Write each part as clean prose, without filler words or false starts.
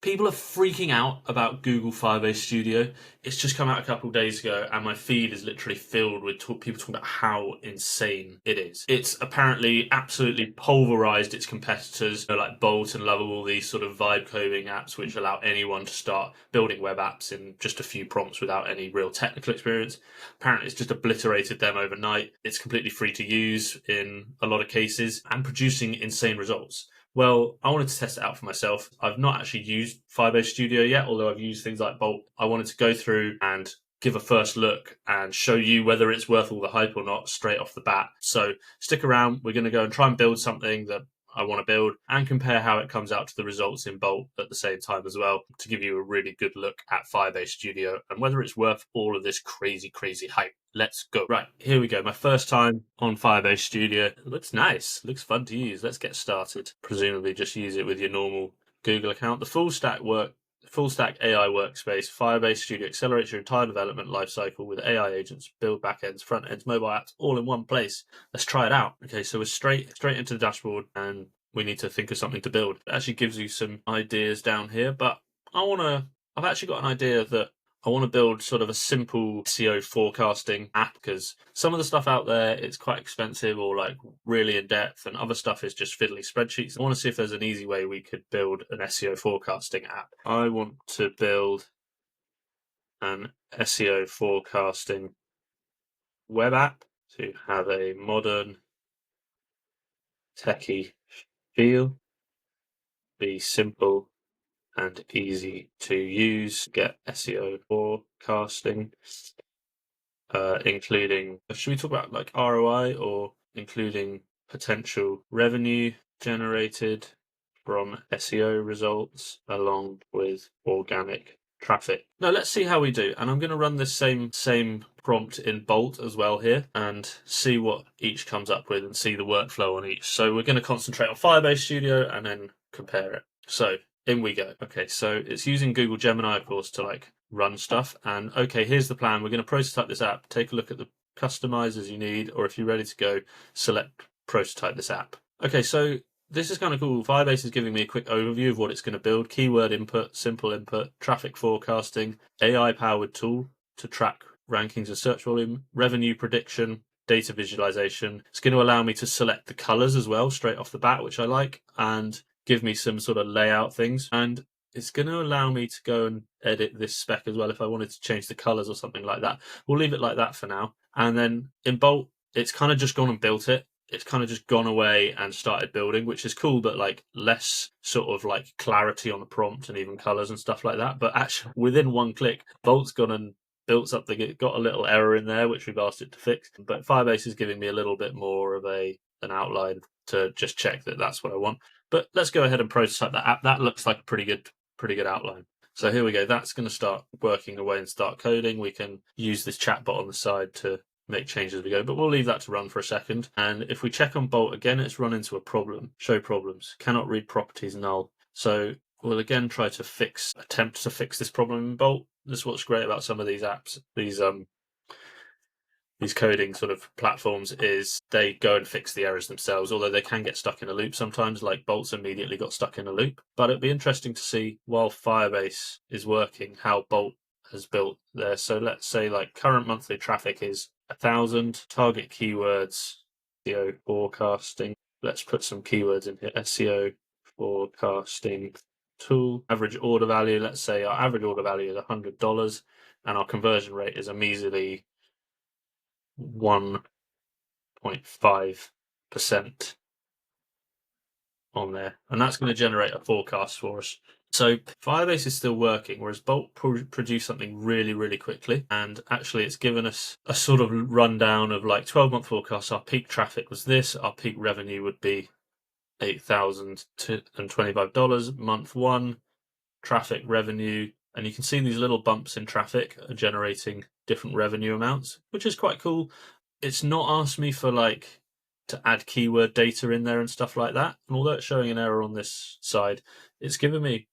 People are freaking out about Google Firebase Studio. It's just come out a couple of days ago, and my feed is literally filled with people talking about how insane it is. It's apparently absolutely pulverized its competitors, like Bolt and Lovable, these sort of vibe coding apps which allow anyone to start building web apps in just a few prompts without any real technical experience. Apparently, it's just obliterated them overnight. It's completely free to use in a lot of cases and producing insane results. Well, I wanted to test it out for myself. I've not actually used Firebase Studio yet, although I've used things like Bolt. I wanted to go through and give a first look and show you whether it's worth all the hype or not straight off the bat. So stick around. We're going to go and try and build something that I want to build and compare how it comes out to the results in Bolt at the same time as well, to give you a really good look at Firebase Studio and whether it's worth all of this crazy, crazy hype. Let's go. Right, here we go. My first time on Firebase Studio. It looks nice. Looks fun to use. Let's get started. Presumably just use it with your normal Google account. The full stack AI workspace, Firebase Studio accelerates your entire development lifecycle with AI agents, build backends, front ends, mobile apps, all in one place. Let's try it out. Okay, so we're straight into the dashboard, and we need to think of something to build. It actually gives you some ideas down here, but I've actually got an idea that I want to build sort of a simple SEO forecasting app, because some of the stuff out there, it's quite expensive or like really in depth, and other stuff is just fiddly spreadsheets. I want to see if there's an easy way we could build an SEO forecasting app. I want to build an SEO forecasting web app to have a modern, techie feel, be simple and easy to use, get SEO forecasting, including, should we talk about like ROI, or including potential revenue generated from SEO results along with organic traffic? Now let's see how we do. And I'm going to run this same prompt in Bolt as well here and see what each comes up with and see the workflow on each. So we're going to concentrate on Firebase Studio and then compare it. So in we go. Okay, so it's using Google Gemini, of course, to like run stuff. And okay, here's the plan. We're going to prototype this app, take a look at the customizers you need, or if you're ready to go, select prototype this app. Okay, so this is kind of cool. Firebase is giving me a quick overview of what it's going to build. Keyword input, simple input, traffic forecasting, AI-powered tool to track rankings and search volume, revenue prediction, data visualization. It's going to allow me to select the colors as well straight off the bat, which I like, and give me some sort of layout things. And it's going to allow me to go and edit this spec as well if I wanted to change the colors or something like that. We'll leave it like that for now. And then in Bolt, it's kind of just gone and built it. It's kind of just gone away and started building, which is cool, but like less sort of like clarity on the prompt and even colors and stuff like that. But actually within one click, Bolt's gone and built something. It got a little error in there, which we've asked it to fix. But Firebase is giving me a little bit more of an outline to just check that that's what I want. But let's go ahead and prototype that app. That looks like a pretty good outline. So here we go. That's going to start working away and start coding. We can use this chatbot on the side to make changes as we go, but we'll leave that to run for a second. And if we check on Bolt again, it's run into a problem. Show problems. Cannot read properties, null. So we'll again try to attempt to fix this problem in Bolt. This is what's great about some of these apps, these coding sort of platforms, is they go and fix the errors themselves, although they can get stuck in a loop sometimes, like Bolt's immediately got stuck in a loop. But it'd be interesting to see, while Firebase is working, how Bolt has built there. So let's say like current monthly traffic is 1,000, target keywords, SEO forecasting. Let's put some keywords in here. SEO forecasting tool. Average order value, let's say our average order value is $100 and our conversion rate is a measly 1.5% on there. And that's going to generate a forecast for us. So Firebase is still working, whereas Bolt produced something really, really quickly. And actually it's given us a sort of rundown of like 12-month forecasts. Our peak traffic was this. Our peak revenue would be $8,025. Month one, traffic revenue. And you can see these little bumps in traffic are generating different revenue amounts, which is quite cool. It's not asked me for like to add keyword data in there and stuff like that. And although it's showing an error on this side, it's given me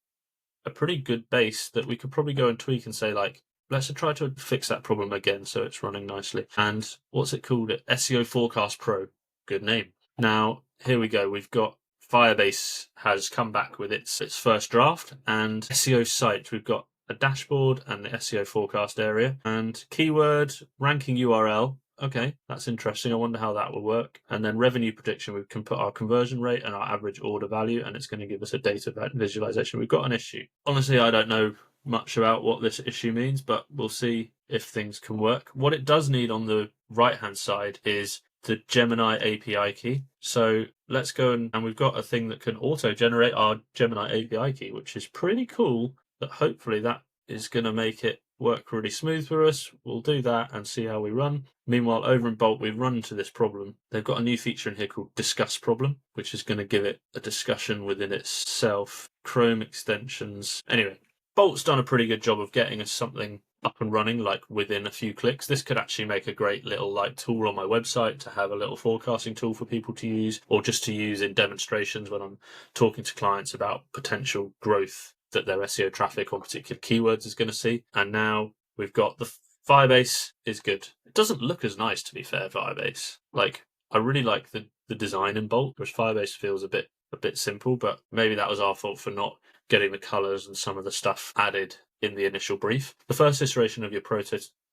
a pretty good base that we could probably go and tweak and say like, let's try to fix that problem again so it's running nicely. And what's it called? SEO Forecast Pro. Good name. Now, here we go. We've got Firebase has come back with its first draft, and SEO site, we've got a dashboard and the SEO forecast area, and keyword ranking URL. Okay, that's interesting. I wonder how that will work. And then revenue prediction, we can put our conversion rate and our average order value, and it's going to give us a data visualization. We've got an issue. Honestly, I don't know much about what this issue means, but we'll see if things can work. What it does need on the right-hand side is the Gemini API key. So let's go and we've got a thing that can auto-generate our Gemini API key, which is pretty cool. But hopefully that is going to make it work really smooth for us. We'll do that and see how we run. Meanwhile, over in Bolt, we've run into this problem. They've got a new feature in here called Discuss Problem, which is going to give it a discussion within itself. Chrome extensions. Anyway, Bolt's done a pretty good job of getting us something up and running like within a few clicks. This could actually make a great little like tool on my website to have a little forecasting tool for people to use, or just to use in demonstrations when I'm talking to clients about potential growth that their SEO traffic on particular keywords is going to see. And now we've got the Firebase is good. It doesn't look as nice, to be fair, Firebase. Like, I really like the design in Bolt, whereas Firebase feels a bit simple, but maybe that was our fault for not getting the colors and some of the stuff added in the initial brief. The first iteration of your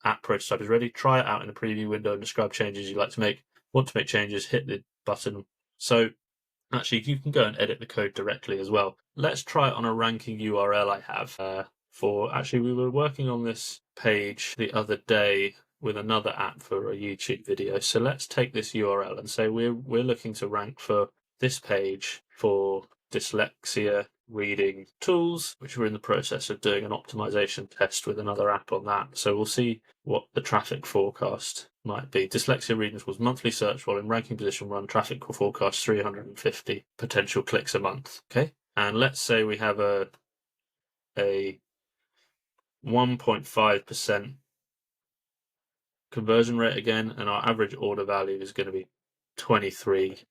app prototype is ready. Try it out in the preview window and describe changes you'd like to make. Want to make changes, hit the button. So actually, you can go and edit the code directly as well. Let's try it on a ranking URL I have actually, we were working on this page the other day with another app for a YouTube video. So let's take this URL and say we're looking to rank for this page for dyslexia reading tools, which we're in the process of doing an optimization test with another app on that. So we'll see what the traffic forecast might be. Dyslexia reading tools monthly search volume, ranking position 1, traffic forecast 350 potential clicks a month. Okay, and let's say we have a 1.5% conversion rate again, and our average order value is going to be $23.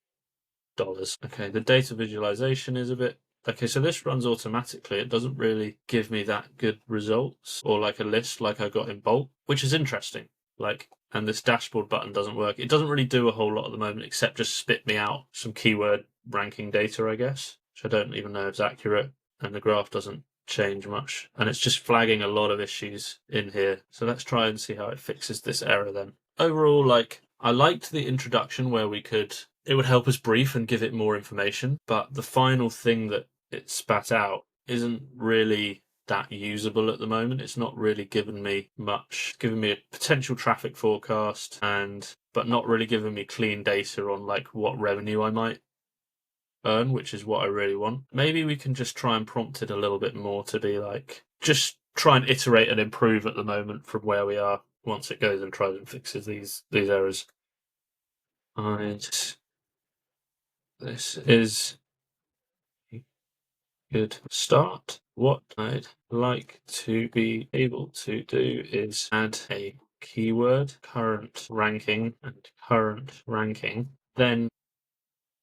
Okay, the data visualization is a bit... Okay, so this runs automatically. It doesn't really give me that good results or like a list like I got in Bolt, which is interesting. Like, and this dashboard button doesn't work. It doesn't really do a whole lot at the moment except just spit me out some keyword ranking data, I guess, which I don't even know if it's accurate. And the graph doesn't change much. And it's just flagging a lot of issues in here. So let's try and see how it fixes this error then. Overall, like, I liked the introduction where it would help us brief and give it more information, but the final thing that it spat out isn't really that usable at the moment. It's not really given me much. It's given me a potential traffic forecast but not really giving me clean data on like what revenue I might earn, which is what I really want. Maybe we can just try and prompt it a little bit more to be like, just try and iterate and improve at the moment from where we are once it goes and tries and fixes these errors. This is a good start. What I'd like to be able to do is add a keyword, current ranking, then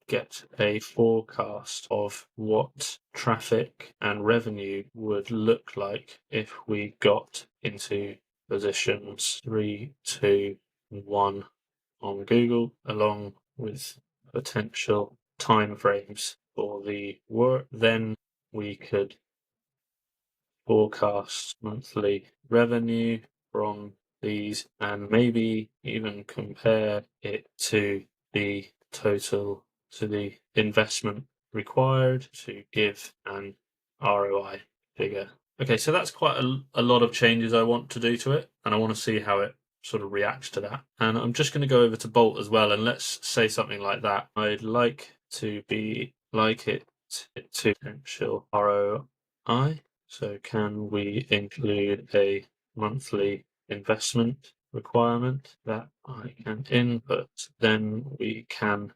get a forecast of what traffic and revenue would look like if we got into positions 3, 2, 1 on Google, along with potential timeframes for the work. Then we could forecast monthly revenue from these and maybe even compare it to the investment required to give an ROI figure. Okay, so that's quite a lot of changes I want to do to it, and I want to see how it sort of reacts to that. And I'm just going to go over to Bolt as well, and let's say something like that. I'd like to be like it to potential ROI. So can we include a monthly investment requirement that I can input? Then we can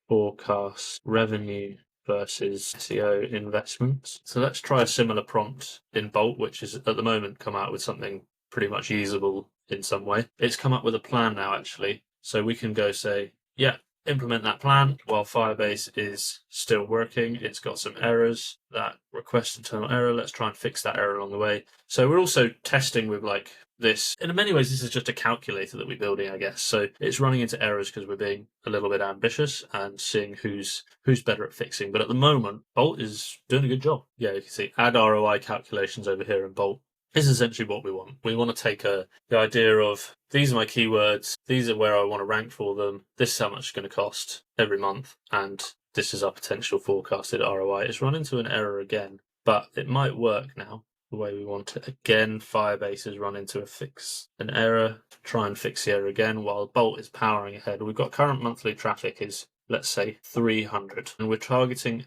forecast revenue versus SEO investments. So let's try a similar prompt in Bolt, which is at the moment come out with something pretty much usable in some way. It's come up with a plan now, actually. So we can go say, yeah, implement that plan while Firebase is still working. It's got some errors, that request internal error. Let's try and fix that error along the way. So we're also testing with like this. In many ways, this is just a calculator that we're building, I guess. So it's running into errors because we're being a little bit ambitious and seeing who's better at fixing. But at the moment, Bolt is doing a good job. Yeah, you can see add ROI calculations over here in Bolt. This is essentially what we want. We want to take the idea of these are my keywords, these are where I want to rank for them, this is how much it's going to cost every month, and this is our potential forecasted ROI. It's run into an error again, but it might work now the way we want it. Again, Firebase has run into an error. Try and fix the error again while Bolt is powering ahead. We've got current monthly traffic is, let's say, 300, and we're targeting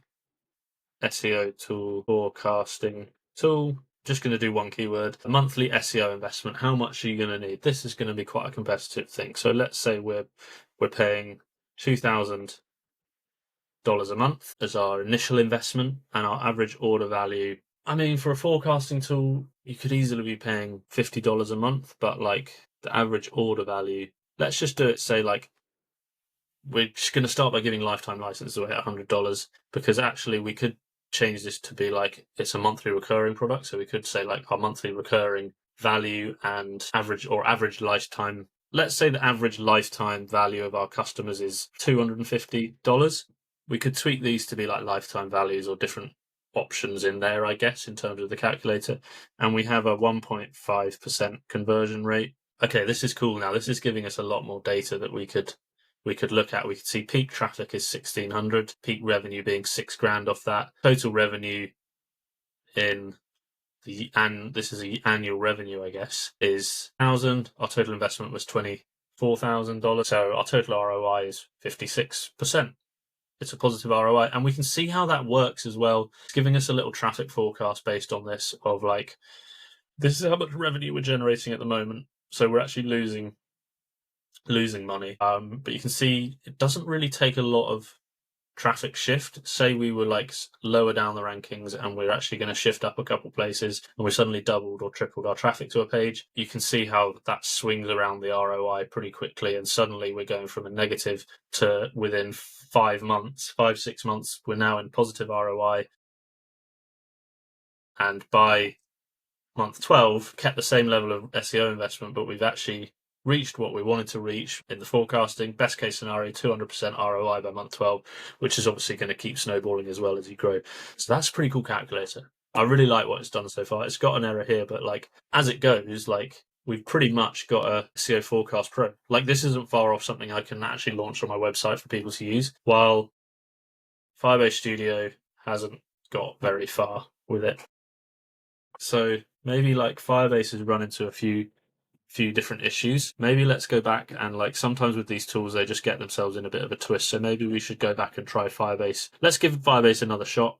SEO tool, forecasting tool. Just going to do one keyword. A monthly SEO investment. How much are you going to need? This is going to be quite a competitive thing. So let's say we're paying $2,000 a month as our initial investment, and our average order value. I mean, for a forecasting tool, you could easily be paying $50 a month, but like the average order value, let's just do it. Say like we're just going to start by giving lifetime licenses away at $100, because actually we could change this to be like it's a monthly recurring product. So we could say like our monthly recurring value and average lifetime. Let's say the average lifetime value of our customers is $250. We could tweak these to be like lifetime values or different options in there, I guess, in terms of the calculator. And we have a 1.5% conversion rate. Okay, this is cool now. This is giving us a lot more data that we could look at. We could see peak traffic is 1,600, peak revenue being $6,000 off that. Total revenue this is the annual revenue, I guess, is 1,000. Our total investment was $24,000. So our total ROI is 56%. It's a positive ROI, and we can see how that works as well. It's giving us a little traffic forecast based on this of like, this is how much revenue we're generating at the moment. So we're actually losing money. But you can see it doesn't really take a lot of traffic shift. Say we were like lower down the rankings and we're actually going to shift up a couple places and we suddenly doubled or tripled our traffic to a page. You can see how that swings around the ROI pretty quickly, and suddenly we're going from a negative to within 6 months, we're now in positive ROI. And by month 12, kept the same level of SEO investment, but we've actually reached what we wanted to reach in the forecasting. Best case scenario, 200% ROI by month 12, which is obviously going to keep snowballing as well as you grow. So that's a pretty cool calculator. I really like what it's done so far. It's got an error here, but like as it goes, like we've pretty much got a SEO Forecast Pro. Like this isn't far off something I can actually launch on my website for people to use, while Firebase Studio hasn't got very far with it. So maybe like Firebase has run into a few different issues. Maybe let's go back and like sometimes with these tools they just get themselves in a bit of a twist. So maybe we should go back and try Firebase. Let's give Firebase another shot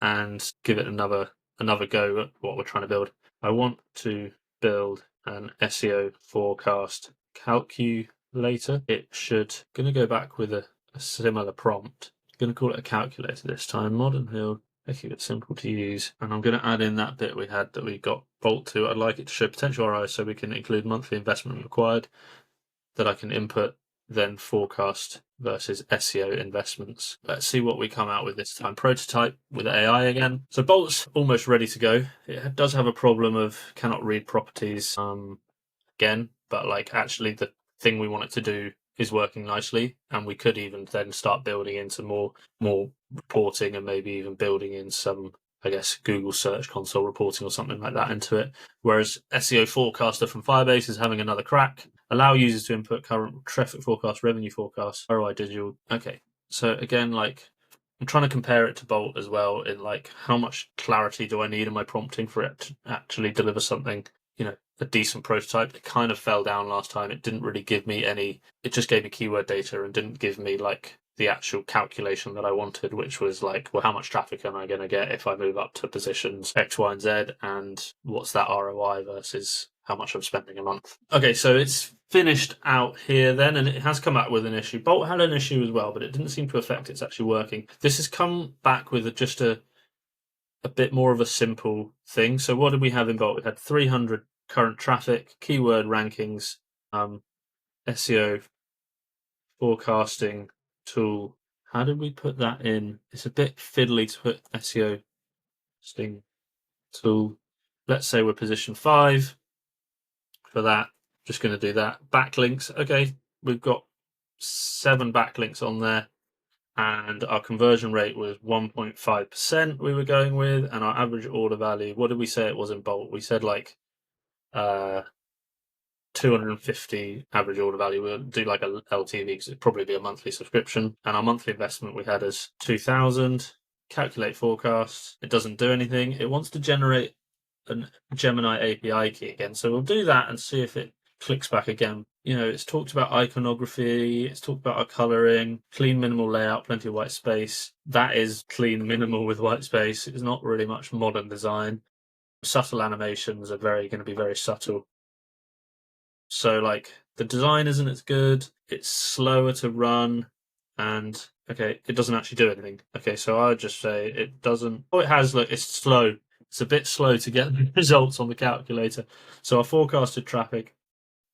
and give it another go at what we're trying to build. I want to build an SEO forecast calculator. It should going to go back with a similar prompt. Going to call it a calculator this time. Modern build. I keep it simple to use, and I'm going to add in that bit we had that we got Bolt to. I'd like it to show potential ROI, so we can include monthly investment required that I can input, then forecast versus SEO investments. Let's see what we come out with this time. Prototype with AI again. So Bolt's almost ready to go. It does have a problem of cannot read properties again, but like actually the thing we want it to do is working nicely, and we could even then start building into more reporting and maybe even building in some, I guess, Google Search Console reporting or something like that into it. Whereas SEO Forecaster from Firebase is having another crack. Allow users to input current traffic forecast, revenue forecast, ROI digital. Okay, so again, like I'm trying to compare it to Bolt as well in like how much clarity do I need in my prompting for it to actually deliver something, a decent prototype. It kind of fell down last time. It didn't really give me it just gave me keyword data and didn't give me like the actual calculation that I wanted, which was like, well, how much traffic am I going to get if I move up to positions X, Y, and Z, and what's that ROI versus how much I'm spending a month. Okay, so it's finished out here then, and it has come back with an issue. Bolt had an issue as well, but it didn't seem to affect it's actually working. This has come back with just a bit more of a simple thing. So what did we have in Bolt? We had 300 current traffic, keyword rankings, SEO forecasting tool. How did we put that in? It's a bit fiddly to put SEO sting tool. Let's say we're position 5 for that. Just going to do that. Backlinks. Okay, we've got 7 backlinks on there, and our conversion rate was 1.5% we were going with, and our average order value, what did we say it was in bulk? We said like 250 average order value. We'll do like a LTV because it'd probably be a monthly subscription, and our monthly investment we had as 2,000. Calculate forecast. It doesn't do anything. It wants to generate a Gemini API key again, so we'll do that and see if it clicks back again. It's talked about iconography, it's talked about our coloring, clean minimal layout, plenty of white space. That is clean minimal with white space. It's not really much modern design. Subtle animations are going to be very subtle. So like the design isn't as good, it's slower to run, and okay, it doesn't actually do anything. Okay, so I would just say it doesn't. Oh, it has. Look, it's slow. It's a bit slow to get the results on the calculator. So our forecasted traffic,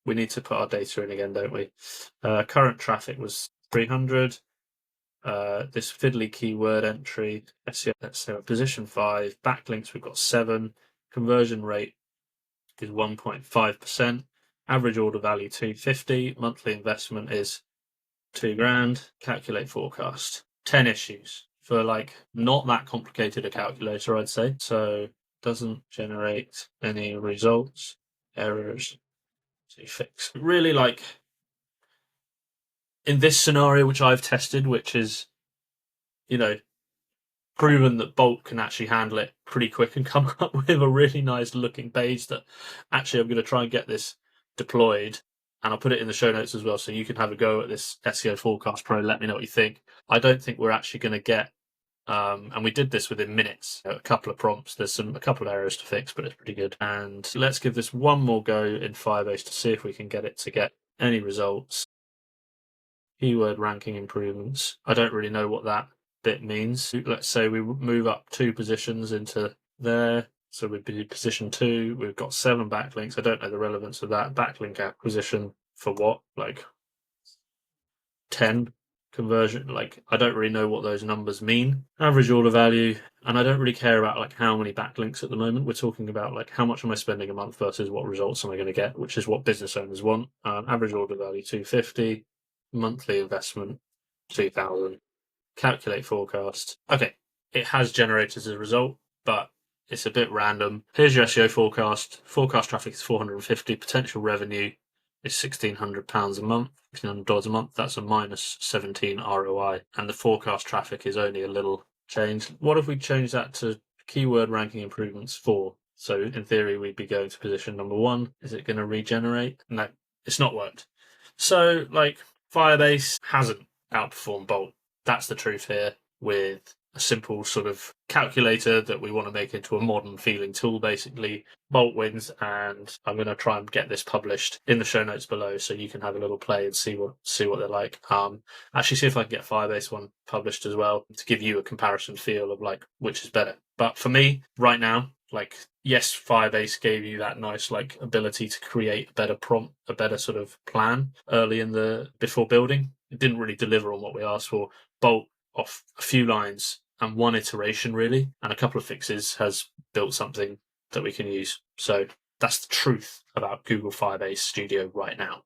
we need to put our data in again, don't we? Current traffic was 300. This fiddly keyword entry, SEO, let's say position 5. Backlinks, we've got 7. Conversion rate is 1.5%. Average order value 250. Monthly investment is $2,000. Calculate forecast. 10 issues for like not that complicated a calculator, I'd say. So doesn't generate any results. Errors to fix. Really, like in this scenario, which I've tested, which is, proven that Bolt can actually handle it pretty quick and come up with a really nice looking page that actually I'm going to try and get this deployed, and I'll put it in the show notes as well so you can have a go at this SEO Forecast Pro. Let me know what you think. I don't think we're actually going to get and we did this within minutes. A couple of prompts. There's a couple of errors to fix, but it's pretty good. And let's give this one more go in Firebase to see if we can get it to get any results. Keyword ranking improvements. I don't really know what that bit means. Let's say we move up 2 positions into there. So we'd be position 2. We've got 7 backlinks. I don't know the relevance of that. Backlink acquisition for what? Like 10 conversion. Like I don't really know what those numbers mean. Average order value, and I don't really care about like how many backlinks at the moment. We're talking about like how much am I spending a month versus what results am I going to get, which is what business owners want. Average order value 250. Monthly investment 2,000. Calculate forecast. Okay, it has generated as a result, but it's a bit random. Here's your SEO forecast. Forecast traffic is 450. Potential revenue is £1,600 a month, $1,600 a month. That's a minus 17 ROI, and the forecast traffic is only a little change. What if we change that to keyword ranking improvements 4? So in theory, we'd be going to position number 1. Is it going to regenerate? No, it's not worked. So like Firebase hasn't outperformed Bolt. That's the truth here, with a simple sort of calculator that we want to make into a modern feeling tool. Basically, Bolt wins, and I'm going to try and get this published in the show notes below so you can have a little play and see what they're like. Actually see if I can get Firebase one published as well to give you a comparison feel of like which is better. But for me, right now, like, yes, Firebase gave you that nice like ability to create a better prompt, a better sort of plan early before building. It didn't really deliver on what we asked for. Bolt, off a few lines and one iteration really, and a couple of fixes, has built something that we can use. So that's the truth about Google Firebase Studio right now.